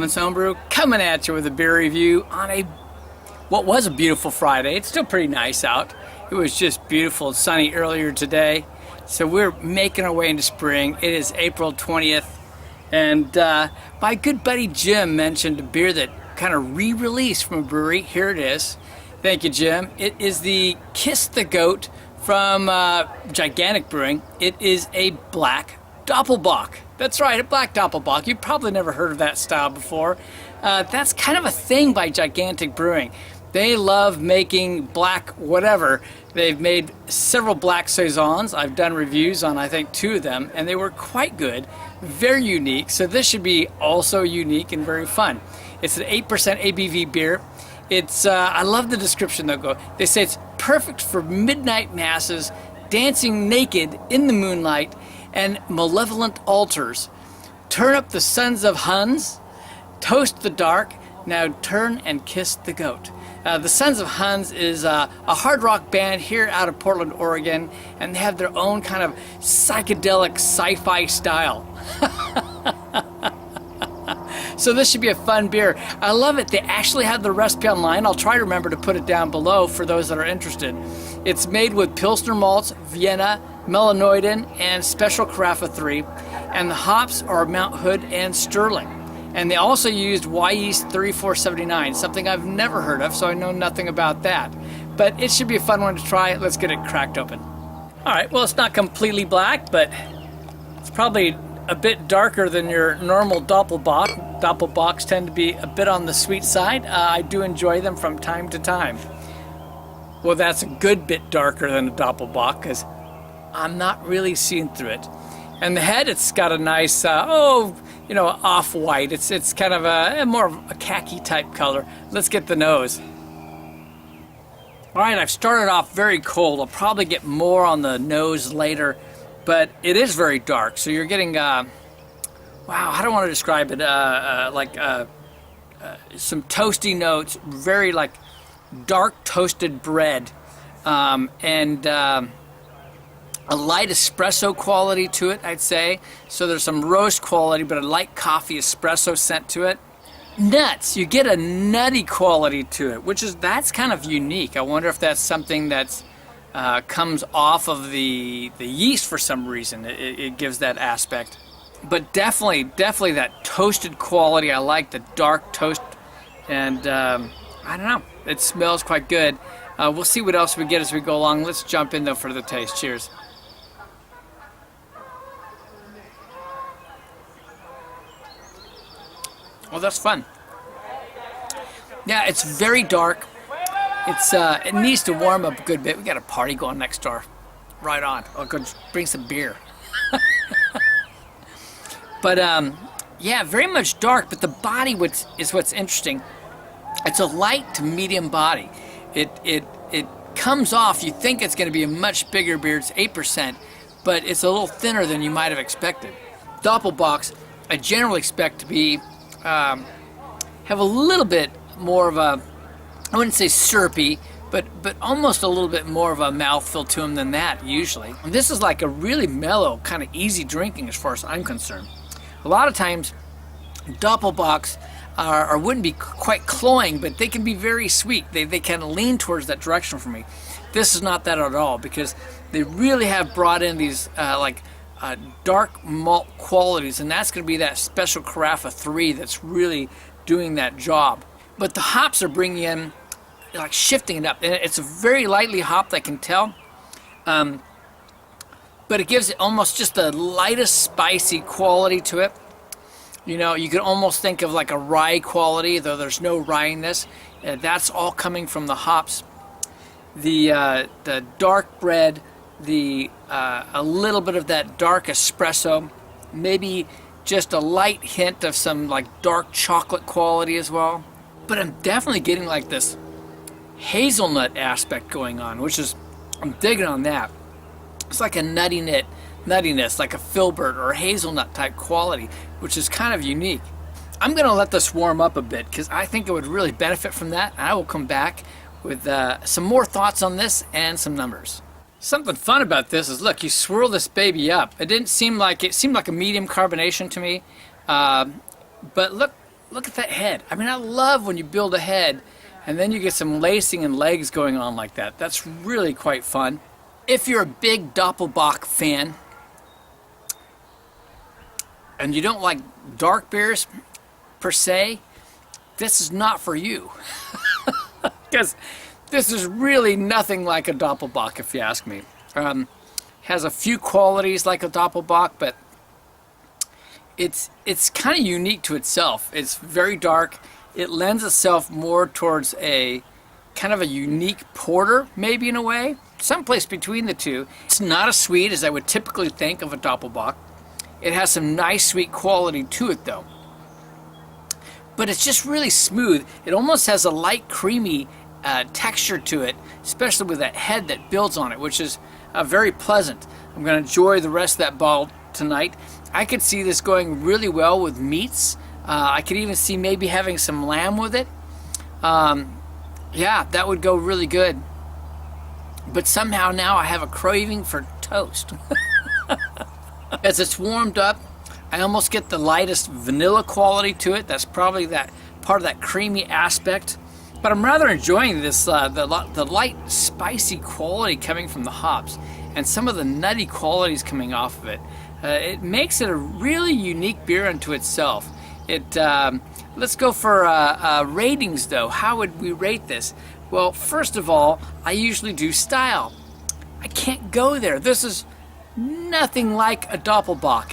Thomas Homebrew, coming at you with a beer review on what was a beautiful Friday. It's still pretty nice out. It was just beautiful and sunny earlier today. So we're making our way into spring. It is April 20th. And my good buddy Jim mentioned a beer that kind of re-released from a brewery. Here it is. Thank you, Jim. It is the Kiss the Goat from Gigantic Brewing. It is a black Doppelbock. That's right, a black Doppelbock. You've probably never heard of that style before. That's kind of a thing by Gigantic Brewing. They love making black whatever. They've made several black saisons. I've done reviews on, I think, 2 of them, and they were quite good, very unique. So this should be also unique and very fun. It's an 8% ABV beer. It's I love the description though. They say it's perfect for midnight masses, dancing naked in the moonlight, and malevolent altars. Turn up the sons of Huns, toast the dark, now turn and kiss the goat. The Sons of Huns is a hard rock band here out of Portland, Oregon, and they have their own kind of psychedelic sci-fi style. So this should be a fun beer. I love it. They actually have the recipe online. I'll try to remember to put it down below for those that are interested. It's made with Pilsner malts, Vienna, Melanoidin, and Special Carafa 3, and the hops are Mount Hood and Sterling. And they also used Y-Yeast 3479, something I've never heard of, so I know nothing about that. But it should be a fun one to try. Let's get it cracked open. All right, well, it's not completely black, but it's probably a bit darker than your normal Doppelbock. Doppelbocks tend to be a bit on the sweet side. I do enjoy them from time to time. Well, that's a good bit darker than a Doppelbock because I'm not really seeing through it. And the head, it's got a nice, off-white. It's kind of a more of a khaki type color. Let's get the nose. All right, I've started off very cold. I'll probably get more on the nose later, but it is very dark. So you're getting, wow, I don't want to describe it, some toasty notes, very like dark toasted bread, and a light espresso quality to it, I'd say. So there's some roast quality, but a light coffee espresso scent to it. Nuts, you get a nutty quality to it, that's kind of unique. I wonder if that's something that's comes off of the yeast for some reason. It gives that aspect. But definitely that toasted quality. I like the dark toast, and I don't know, it smells quite good. We'll see what else we get as we go along. Let's jump in though for the taste. Cheers. Well, that's fun. Yeah, it's very dark. It needs to warm up a good bit. We got a party going next door. Right on. I'll go bring some beer. But yeah, very much dark. But the body is what's interesting. It's a light to medium body. It comes off. You think it's going to be a much bigger beer. It's 8%, but it's a little thinner than you might have expected. Doppelbocks, I generally expect to be have a little bit more of a, I wouldn't say syrupy, but almost a little bit more of a mouthfeel to them than that usually. And this is like a really mellow, kind of easy drinking as far as I'm concerned. A lot of times Doppelbocks wouldn't be quite cloying, but they can be very sweet. They kind of lean towards that direction for me. This is not that at all, because they really have brought in these dark malt qualities, and that's going to be that Special Carafa 3 that's really doing that job. But the hops are bringing in, like shifting it up, and it's a very lightly hopped, I can tell, but it gives it almost just the lightest spicy quality to it. You know, you could almost think of like a rye quality, though there's no rye in this. That's all coming from the hops. The dark bread, a little bit of that dark espresso, maybe just a light hint of some like dark chocolate quality as well. But I'm definitely getting like this hazelnut aspect going on, I'm digging on that. It's like a nuttiness, like a filbert or a hazelnut type quality, which is kind of unique. I'm going to let this warm up a bit because I think it would really benefit from that. And I will come back with some more thoughts on this and some numbers. Something fun about this is, look, you swirl this baby up. It seemed like a medium carbonation to me, but look look at that head. I mean, I love when you build a head and then you get some lacing and legs going on like that. That's really quite fun. If you're a big Doppelbock fan and you don't like dark beers per se, this is not for you. Because this is really nothing like a Doppelbock, if you ask me. Has a few qualities like a Doppelbock, but it's kind of unique to itself. It's very dark. It lends itself more towards a kind of a unique porter, maybe in a way, someplace between the two. It's not as sweet as I would typically think of a Doppelbock. It has some nice sweet quality to it though. But it's just really smooth. It almost has a light creamy texture to it, especially with that head that builds on it, which is very pleasant. I'm going to enjoy the rest of that bottle tonight. I could see this going really well with meats. I could even see maybe having some lamb with it. Yeah, that would go really good. But somehow now I have a craving for toast. As it's warmed up, I almost get the lightest vanilla quality to it. That's probably that part of that creamy aspect. But I'm rather enjoying this, the light spicy quality coming from the hops and some of the nutty qualities coming off of it. It makes it a really unique beer unto itself. Let's go for ratings though. How would we rate this? Well, first of all, I usually do style. I can't go there. This is nothing like a Doppelbock.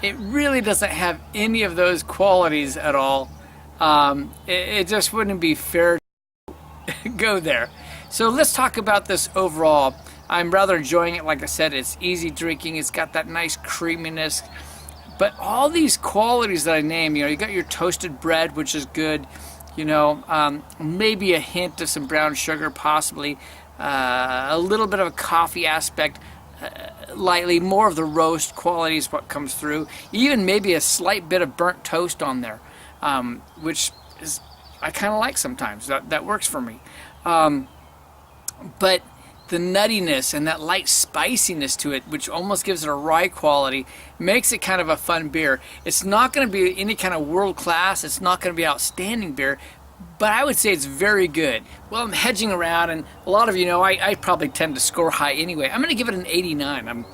It really doesn't have any of those qualities at all. It just wouldn't be fair to go there. So let's talk about this overall. I'm rather enjoying it. Like I said, it's easy drinking. It's got that nice creaminess. But all these qualities that I named, you got your toasted bread, which is good. Maybe a hint of some brown sugar, possibly. A little bit of a coffee aspect. Lightly, more of the roast quality is what comes through. Even maybe a slight bit of burnt toast on there, which is I kind of like sometimes. That works for me. But the nuttiness and that light spiciness to it, which almost gives it a rye quality, makes it kind of a fun beer. It's not going to be any kind of world class. It's not going to be outstanding beer, but I would say it's very good. Well, I'm hedging around, and a lot of you know I probably tend to score high anyway. I'm going to give it an 89. I'm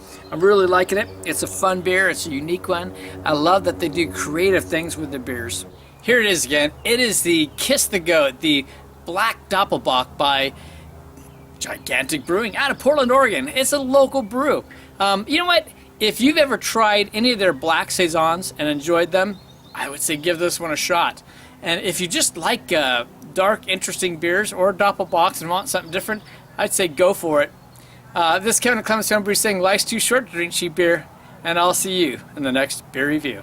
really liking it. It's a fun beer. It's a unique one. I love that they do creative things with the beers. Here it is again. It is the Kiss the Goat, the Black Doppelbock by Gigantic Brewing out of Portland, Oregon. It's a local brew. You know what? If you've ever tried any of their black saisons and enjoyed them, I would say give this one a shot. And if you just like dark, interesting beers or Doppelbocks and want something different, I'd say go for it. This is Kevin Clemens Homebrew saying life's too short to drink cheap beer, and I'll see you in the next beer review.